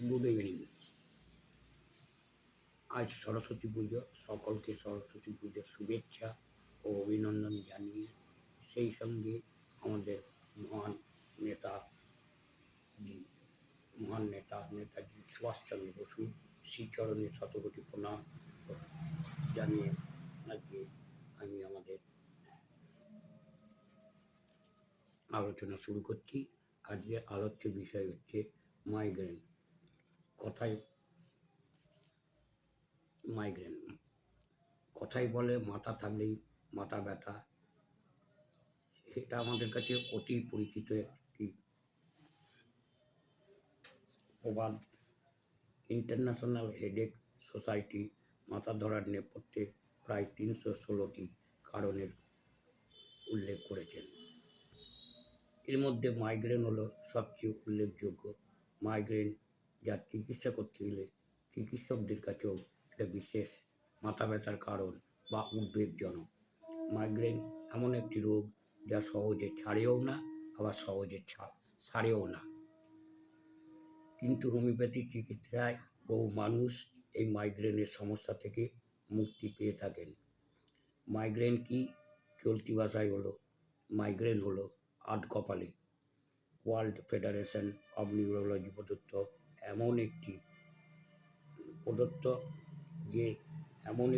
Good evening. আজ সরস্বতী পুজো, সকলকে সরস্বতী পুজোর শুভেচ্ছা ও অভিনন্দন জানিয়ে সেই সঙ্গে আমাদের মহান নেতা নেতাজি সুভাষচন্দ্র বসু শ্রীচরণে শতকোটি প্রণাম জানিয়ে আজকে আমি আমাদের আলোচনা শুরু করছি। আজকের আলোচ্য বিষয় হচ্ছে মাইগ্রেন। কথাই বলে মাথা থাকলেই মাথা ব্যথা। এটা আমাদের কাছে অতি পরিচিত একটি প্রবাদ। ইন্টারন্যাশনাল হেডেক সোসাইটি মাথা ধরার নেপথ্যে প্রায় 316টি কারণের উল্লেখ করেছেন। এর মধ্যে মাইগ্রেন হলো সবচেয়ে উল্লেখযোগ্য। মাইগ্রেন যার চিকিৎসা করতে গেলে চিকিৎসকদের কাছেও একটা বিশেষ মাথা ব্যথার কারণ বা উদ্বেগজনক। মাইগ্রেন এমন একটি রোগ যা সহজে ছাড়েও না, আবার সহজে সারেও না। কিন্তু হোমিওপ্যাথি চিকিৎসায় বহু মানুষ এই মাইগ্রেনের সমস্যা থেকে মুক্তি পেয়ে থাকেন। মাইগ্রেন কি? চলতি ভাষায় মাইগ্রেন হলো আধকপালি ওয়ার্ল্ড ফেডারেশন অব নিউরোলজি প্রদত্ত এমন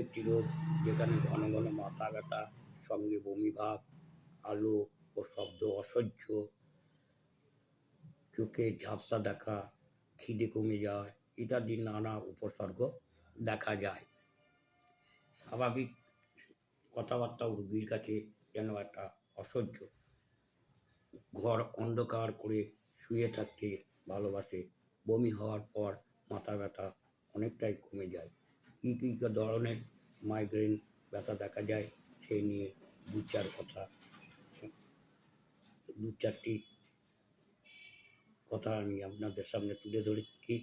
একটি রোগ যেখানে ঘন ঘন মাথা ব্যথা, সঙ্গে বমিভাব, আলো ও শব্দ অসহ্য, চোখে ঝাপসা দেখা, খিদে কমে যায় ইত্যাদি নানা উপসর্গ দেখা যায়। স্বাভাবিক কথাবার্তাও রোগীর কাছে যেন একটা অসহ্য। ঘর অন্ধকার করে শুয়ে থাকতে ভালোবাসে। বমি হওয়ার পর মাথা ব্যথা অনেকটাই কমে যায়। কী কী ধরনের মাইগ্রেন ব্যথা দেখা যায় সেই নিয়ে দু চারটি কথা আমি আপনাদের সামনে তুলে ধরেছি।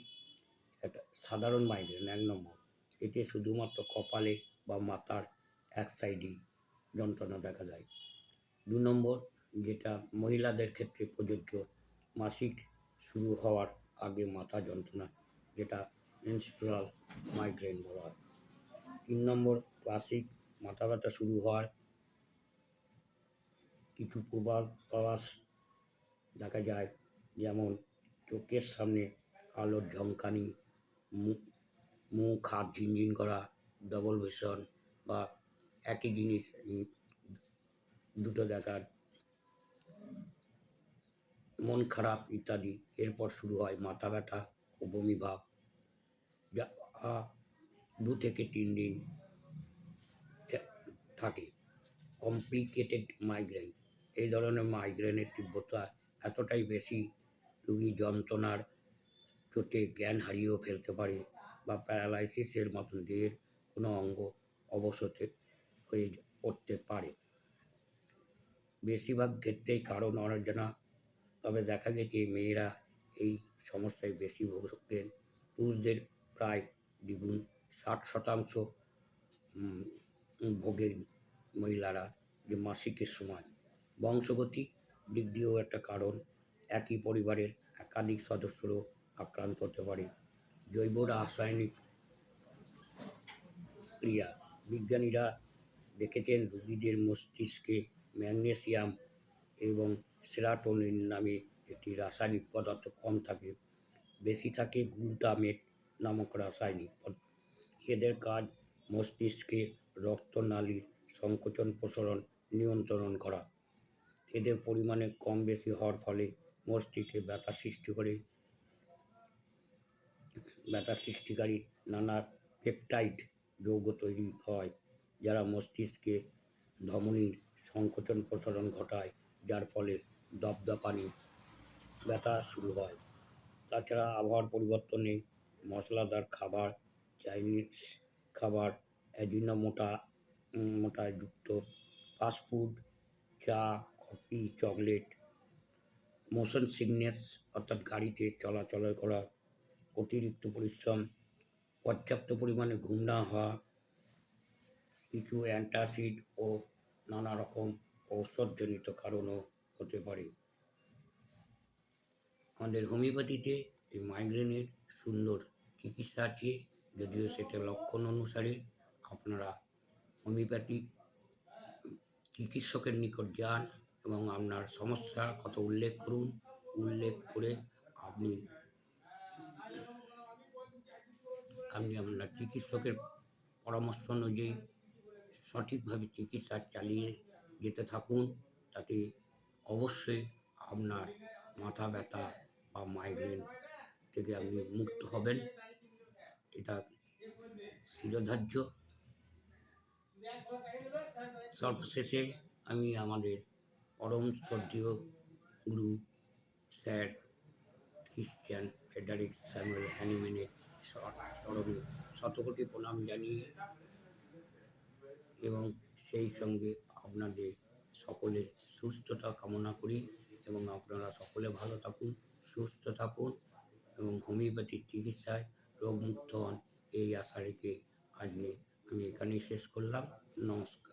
একটা সাধারণ মাইগ্রেন 1 নম্বর, এতে শুধুমাত্র কপালে বা মাথার এক সাইডেই যন্ত্রণা দেখা যায়। 2 নম্বর, যেটা মহিলাদের ক্ষেত্রে প্রযোজ্য, মাসিক শুরু হওয়ার আগে মাথা যন্ত্রণা, যেটা মেনস্ট্রুয়াল মাইগ্রেন বলা হয়। 3 নম্বর, ক্লাসিক মাথা ব্যথা শুরু হওয়ার কিছু পূর্বাভাস দেখা যায়, যেমন চোখের সামনে আলোর ঝলকানি, মুখ হাত ঝিনঝিন করা, ডবল ভিশন বা একই জিনিস দুটো দেখার, মন খারাপ ইত্যাদি। এরপর শুরু হয় মাথা ব্যথা ও বমিভাব, যা 2 থেকে 3 দিন থাকে। কমপ্লিকেটেড মাইগ্রেন, এই ধরনের মাইগ্রেনের তীব্রতা এতটাই বেশি, রোগী যন্ত্রণার চোটে জ্ঞান হারিয়েও ফেলতে পারে বা প্যারালাইসিসের মতন দেহের কোনো অঙ্গ অবশতে হয়ে পড়তে পারে। বেশিরভাগ ক্ষেত্রেই কারণ অজানা, তবে দেখা গেছে মেয়েরা এই সমস্যায় বেশি ভোগেন। পুরুষদের প্রায় দ্বিগুণ, 60% ভোগেন মহিলারা যে মাসিকের সময়। বংশগতি দিক দিয়েও একটা কারণ, একই পরিবারের একাধিক সদস্যরও আক্রান্ত হতে পারে। জৈব রাসায়নিক ক্রিয়া, বিজ্ঞানীরা দেখেছেন রোগীদের মস্তিষ্কে ম্যাগনেসিয়াম এবং সেরাটোনিন নামে একটি রাসায়নিক পদার্থ কম থাকে, বেশি থাকে গ্লুটামেট নামক রাসায়নিক পদার্থ। এদের কাজ মস্তিষ্কে রক্তনালীর সংকোচন প্রসারণ নিয়ন্ত্রণ করা। এদের পরিমাণে কম বেশি হওয়ার ফলে মস্তিষ্কে ব্যথা সৃষ্টিকারী নানা পেপটাইড যৌগ তৈরি হয়, যারা মস্তিষ্কে ধমনীর সংকোচন প্রসারণ ঘটায়, যার ফলে দপদপানি ব্যথা শুরু হয়। তাছাড়া আবহাওয়ার পরিবর্তনে মশলাদার খাবার, চাইনিজ খাবার, মোটায় যুক্ত ফাস্টফুড, চা, কফি, চকলেট, মোশন সিকনেস অর্থাৎ গাড়িতে চলাচল করা, অতিরিক্ত পরিশ্রম, পর্যাপ্ত পরিমাণে ঘুম না হওয়া, কিছু অ্যান্টাসিড ও নানা রকম ঔষধজনিত কারণও হতে পারে। আমাদের হোমিওপ্যাথিতে এই মাইগ্রেনের সুন্দর চিকিৎসা আছে, যদিও সেটা লক্ষণ অনুসারে আপনারা হোমিওপ্যাথি চিকিৎসকের নিকট যান এবং আপনার সমস্যার কথা উল্লেখ করুন। উল্লেখ করে আপনি আপনার চিকিৎসকের পরামর্শ অনুযায়ী সঠিকভাবে চিকিৎসা চালিয়ে যেতে থাকুন। তাতে অবশ্যই আপনার মাথা ব্যথা বা মাইগ্রেন থেকে আপনি মুক্ত হবেন, এটা শিরোধার্য। সর্বশেষে আমি আমাদের পরম শ্রদ্ধেয় গুরু স্যার খ্রিস্টিয়ান ফ্রেডারিক স্যামুয়েল হ্যানিম্যানের চরণে শতকোটি প্রণাম জানিয়ে এবং সেই সঙ্গে আপনাদের সকলের সুস্থতা কামনা করি এবং আপনারা সকলে ভালো থাকুন, সুস্থ থাকুন এবং হোমিওপ্যাথিক চিকিৎসায় রোগমুক্ত হন, এই আশা রেখে আজকে আমি এখানেই শেষ করলাম। নমস্কার।